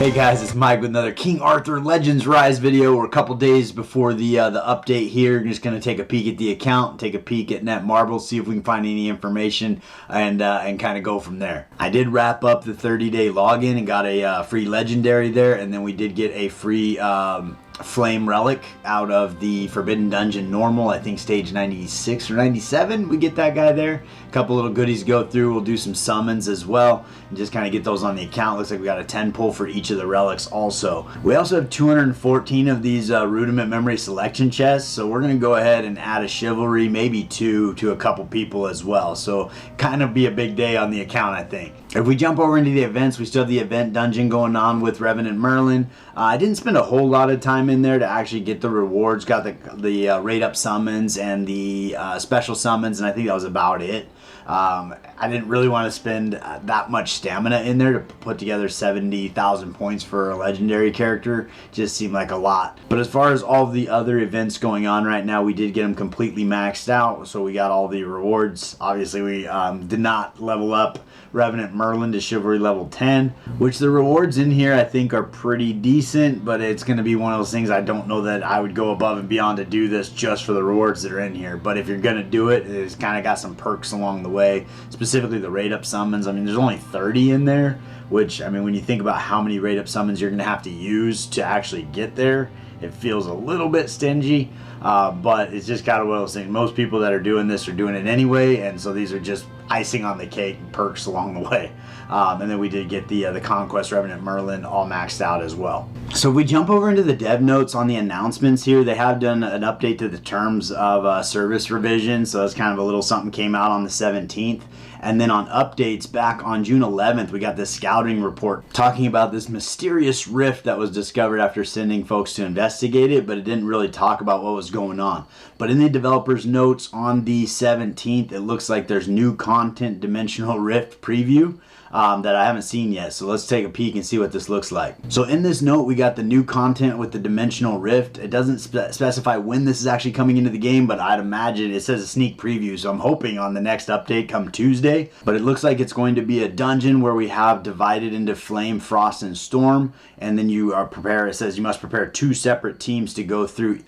Hey guys, it's Mike with another King Arthur Legends Rise video. We're a couple days before the update here. I'm just going to take a peek at the account, take a peek at Netmarble, see if we can find any information, and kind of go from there. I did wrap up the 30-day login and got a free legendary there, and then we did get a free flame relic out of the Forbidden Dungeon normal. I think stage 96 or 97 we get that guy there. A couple little goodies to go through. We'll do some summons as well and just kind of get those on the account. Looks like we got a 10 pull for each of the relics also. We also have 214 of these rudiment memory selection chests, so we're going to go ahead and add a chivalry, maybe two, to a couple people as well. So kind of be a big day on the account, I think. If we jump over into the events, we still have the event dungeon going on with Revenant Merlin. I didn't spend a whole lot of time in there to actually get the rewards. Got the rate up summons and the special summons, and I think that was about it. I didn't really want to spend that much stamina in there to put together 70,000 points for a legendary character. Just seemed like a lot. But as far as all the other events going on right now, we did get them completely maxed out, so we got all the rewards. Obviously, we did not level up Revenant Merlin to Chivalry level 10, which the rewards in here I think are pretty decent, but it's going to be one of those things I don't know that I would go above and beyond to do this just for the rewards that are in here. But if you're going to do it, it's kind of got some perks along the way, specifically the rate up summons. I mean, there's only 30 in there, which, I mean, when you think about how many rate up summons you're going to have to use to actually get there, it feels a little bit stingy. But it's just kind of one of those things. Most people that are doing this are doing it anyway, and so these are just icing on the cake and perks along the way. And then we did get the Conquest Revenant Merlin all maxed out as well. So if we jump over into the dev notes on the announcements here, they have done an update to the terms of service revision. So that's kind of a little something came out on the 17th. And then on updates back on June 11th, we got this scouting report talking about this mysterious rift that was discovered after sending folks to investigate it, but it didn't really talk about what was going on. But in the developer's notes on the 17th, it looks like there's new content Dimensional Rift preview that I haven't seen yet. So let's take a peek and see what this looks like. So in this note, we got the new content with the Dimensional Rift. It doesn't specify when this is actually coming into the game, but I'd imagine it says a sneak preview. So I'm hoping on the next update come Tuesday. But it looks like it's going to be a dungeon where we have divided into Flame, Frost, and Storm. And then you are prepared. It says you must prepare 2 separate teams to go through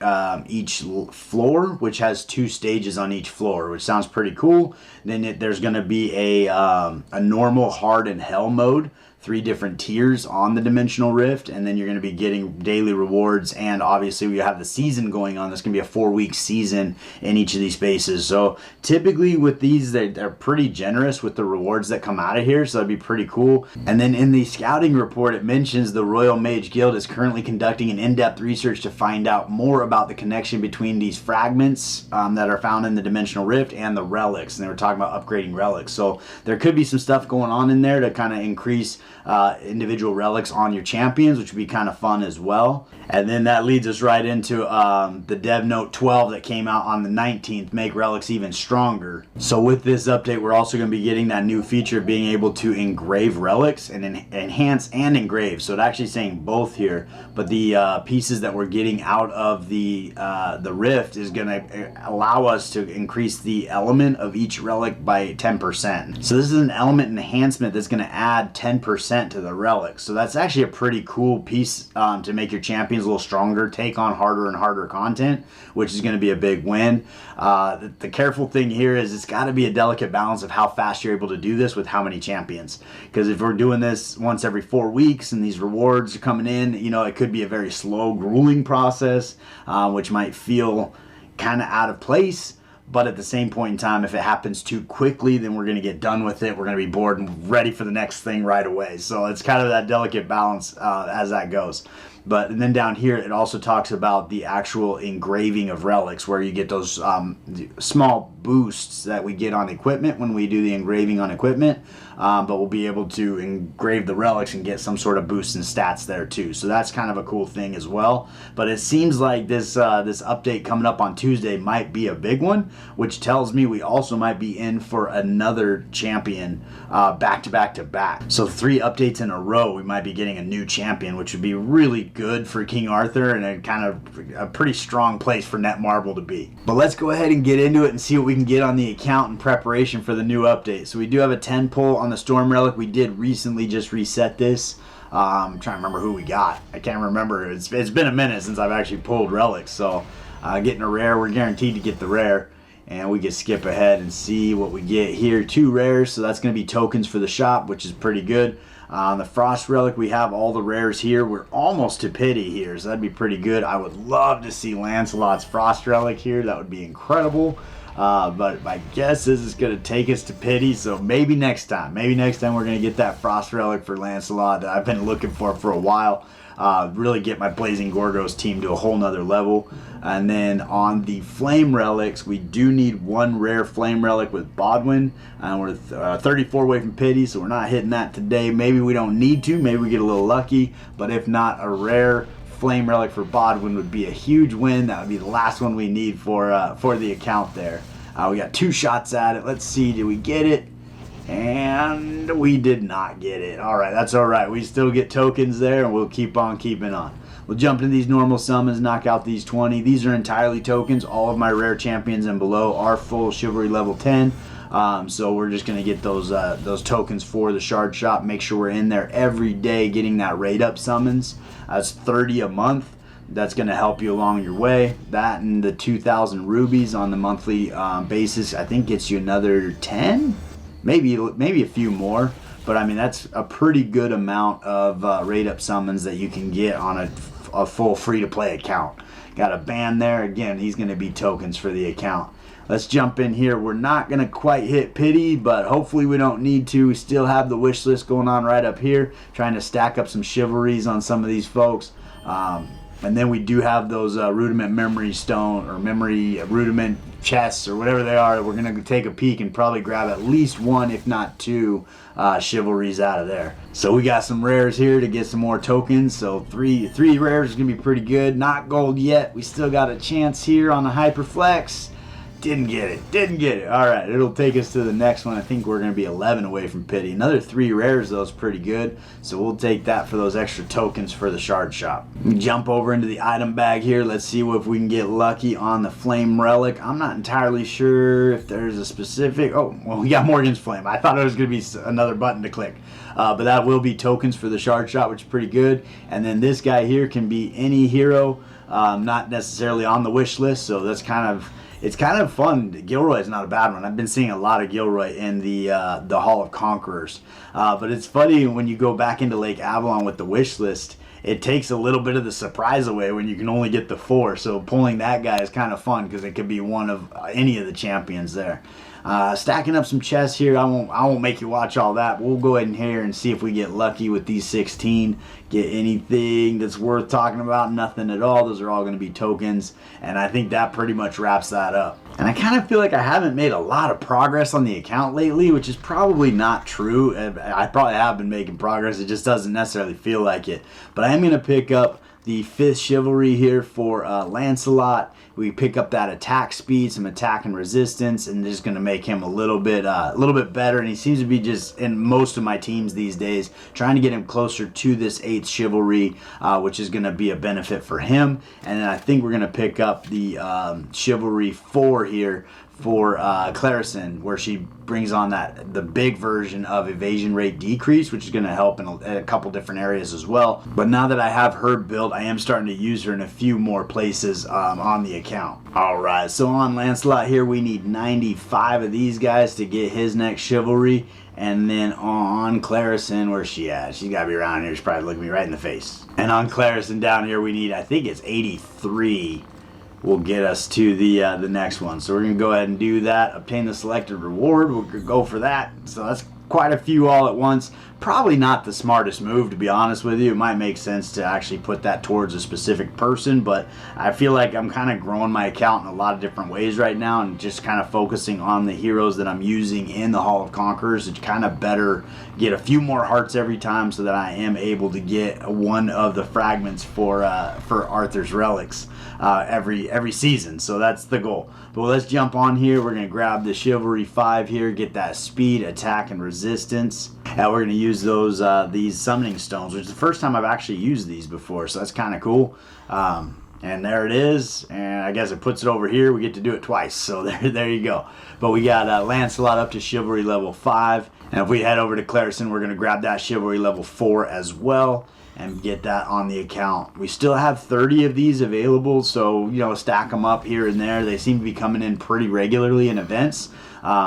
each floor, which has 2 stages on each floor, which sounds pretty cool. Then there's going to be a normal, hard, and hell mode. 3 different tiers on the Dimensional Rift, and then you're going to be getting daily rewards, and obviously we have the season going on. There's going to be a 4-week season in each of these spaces. So typically with these, they're pretty generous with the rewards that come out of here, so that'd be pretty cool. And then in the scouting report, it mentions the Royal Mage Guild is currently conducting an in-depth research to find out more about the connection between these fragments that are found in the Dimensional Rift and the relics, and they were talking about upgrading relics. So there could be some stuff going on in there to kind of increase individual relics on your champions, which would be kind of fun as well. And then that leads us right into the Dev Note 12 that came out on the 19th, make relics even stronger. So with this update, we're also going to be getting that new feature of being able to engrave relics and enhance and engrave. So it's actually saying both here, but the pieces that we're getting out of the Rift is going to allow us to increase the element of each relic by 10%. So this is an element enhancement that's going to add 10% to the relics. So that's actually a pretty cool piece to make your champions a little stronger, take on harder and harder content, which is going to be a big win. The careful thing here is it's got to be a delicate balance of how fast you're able to do this with how many champions. Because if we're doing this once every 4 weeks and these rewards are coming in, you know, it could be a very slow, grueling process, which might feel kind of out of place. But at the same point in time, if it happens too quickly, then we're going to get done with it. We're going to be bored and ready for the next thing right away. So it's kind of that delicate balance as that goes. But and then down here, it also talks about the actual engraving of relics, where you get those small boosts that we get on equipment when we do the engraving on equipment. But we'll be able to engrave the relics and get some sort of boost in stats there too. So that's kind of a cool thing as well. But it seems like this update coming up on Tuesday might be a big one, which tells me we also might be in for another champion back to back to back. So 3 updates in a row, we might be getting a new champion, which would be really good for King Arthur and a kind of a pretty strong place for Netmarble to be. But let's go ahead and get into it and see what we can get on the account in preparation for the new update. So we do have a 10 pull on the Storm Relic. We did recently just reset this. I'm trying to remember who we got. I can't remember. It's been a minute since I've actually pulled relics. So getting a rare, we're guaranteed to get the rare. And we can skip ahead and see what we get here. 2 rares, so that's going to be tokens for the shop, which is pretty good. On the Frost Relic, we have all the rares here. We're almost to Pity here, so that'd be pretty good. I would love to see Lancelot's Frost Relic here. That would be incredible. But my guess is going to take us to Pity, so maybe next time. Maybe next time we're going to get that Frost Relic for Lancelot that I've been looking for a while. Really get my Blazing Gorgos team to a whole nother level. And then on the Flame Relics, we do need 1 rare Flame Relic with Bodwin. And we're 34 away from Pity, so we're not hitting that today. Maybe we don't need to. Maybe we get a little lucky. But if not, a rare Flame Relic for Bodwin would be a huge win. That would be the last one we need for the account there. We got 2 shots at it. Let's see, did we get it? And we did not get it. Alright, that's alright. We still get tokens there, and we'll keep on keeping on. We'll jump into these normal summons, knock out these 20. These are entirely tokens. All of my rare champions and below are full Chivalry level 10. So we're just going to get those tokens for the Shard Shop. Make sure we're in there every day getting that rate up summons. That's 30 a month. That's going to help you along your way. That and the 2,000 rubies on the monthly basis, I think gets you another 10? Maybe a few more. But I mean, that's a pretty good amount of rate up summons that you can get on a full free-to-play account. Got a ban there. Again, he's going to be tokens for the account. Let's jump in here. We're not going to quite hit Pity, but hopefully we don't need to. We still have the wish list going on right up here, trying to stack up some chivalries on some of these folks. And then we do have those rudiment memory stone or memory rudiment chests or whatever they are. We're going to take a peek and probably grab at least 1, if not 2, chivalries out of there. So we got some rares here to get some more tokens. So three rares is going to be pretty good. Not gold yet. We still got a chance here on the Hyperflex. Didn't get it. All right, it'll take us to the next one. I think we're going to be 11 away from Pity. Another 3 rares, though, is pretty good. So we'll take that for those extra tokens for the Shard Shop. We jump over into the item bag here. Let's see if we can get lucky on the Flame Relic. I'm not entirely sure if there's a specific... Oh, well, we got Morgan's Flame. I thought it was going to be another button to click. But that will be tokens for the Shard Shop, which is pretty good. And then this guy here can be any hero, not necessarily on the wish list. So that's kind of... It's kind of fun. Gilroy is not a bad one. I've been seeing a lot of Gilroy in the Hall of Conquerors. But it's funny when you go back into Lake Avalon with the wish list, it takes a little bit of the surprise away when you can only get the 4. So pulling that guy is kind of fun because it could be one of any of the champions there. Stacking up some chests here. I won't make you watch all that. We'll go ahead and here and see if we get lucky with these 16. Get anything that's worth talking about. Nothing at all. Those are all going to be tokens. And I think that pretty much wraps that up. And I kind of feel like I haven't made a lot of progress on the account lately, which is probably not true. I probably have been making progress. It just doesn't necessarily feel like it. But I am going to pick up the 5th Chivalry here for Lancelot. We pick up that attack speed, some attack and resistance, and just going to make him a little bit better. And he seems to be just in most of my teams these days, trying to get him closer to this 8th Chivalry, which is going to be a benefit for him. And then I think we're going to pick up the Chivalry 4 here for Clarison, where she brings on the big version of evasion rate decrease, which is going to help in a couple different areas as well. But now that I have her built, I am starting to use her in a few more places on the account. Alright, so on Lancelot here, we need 95 of these guys to get his next Chivalry. And then on Clarison, where's she at? She's got to be around here. She's probably looking me right in the face. And on Clarison down here, we need, I think it's 83. Will get us to the next one. So we're going to go ahead and do that. Obtain the selected reward. We'll go for that. So that's quite a few all at once. Probably not the smartest move, to be honest with you. It might make sense to actually put that towards a specific person, but I feel like I'm kind of growing my account in a lot of different ways right now and just kind of focusing on the heroes that I'm using in the Hall of Conquerors to kind of better get a few more hearts every time so that I am able to get one of the fragments for Arthur's relics every season. So that's the goal. But let's jump on here. We're going to grab the Chivalry 5 here, get that speed, attack, and resistance. And we're going to use these summoning stones, which is the first time I've actually used these before, so that's kind of cool. And there it is, and I guess it puts it over here. We get to do it twice, so there you go. But we got Lancelot up to Chivalry level 5, and if we head over to Clarison, we're going to grab that Chivalry level 4 as well and get that on the account. We still have 30 of these available, so, you know, stack them up here and there. They seem to be coming in pretty regularly in events.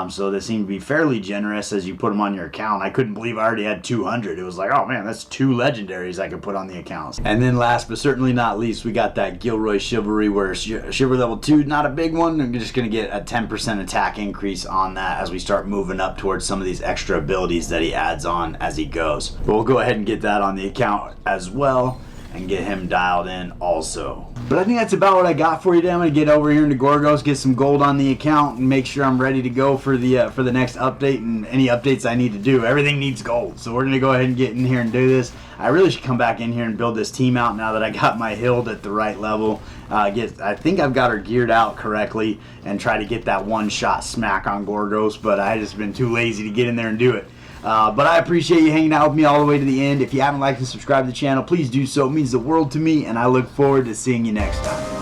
So they seem to be fairly generous as you put them on your account. I couldn't believe I already had 200. It was like, oh man, that's 2 legendaries I could put on the accounts. And then last but certainly not least, we got that Gilroy Chivalry, where Chivalry level 2, not a big one. I'm just going to get a 10% attack increase on that as we start moving up towards some of these extra abilities that he adds on as he goes. But we'll go ahead and get that on the account as well and get him dialed in also. But I think that's about what I got for you today. I'm going to get over here into Gorgos, get some gold on the account, and make sure I'm ready to go for the next update and any updates I need to do. Everything needs gold, so we're going to go ahead and get in here and do this. I really should come back in here and build this team out now that I got my Hild at the right level. I think I've got her geared out correctly and try to get that one-shot smack on Gorgos, but I just been too lazy to get in there and do it. But I appreciate you hanging out with me all the way to the end. If you haven't liked and subscribed to the channel, please do so. It means the world to me, and I look forward to seeing you next time.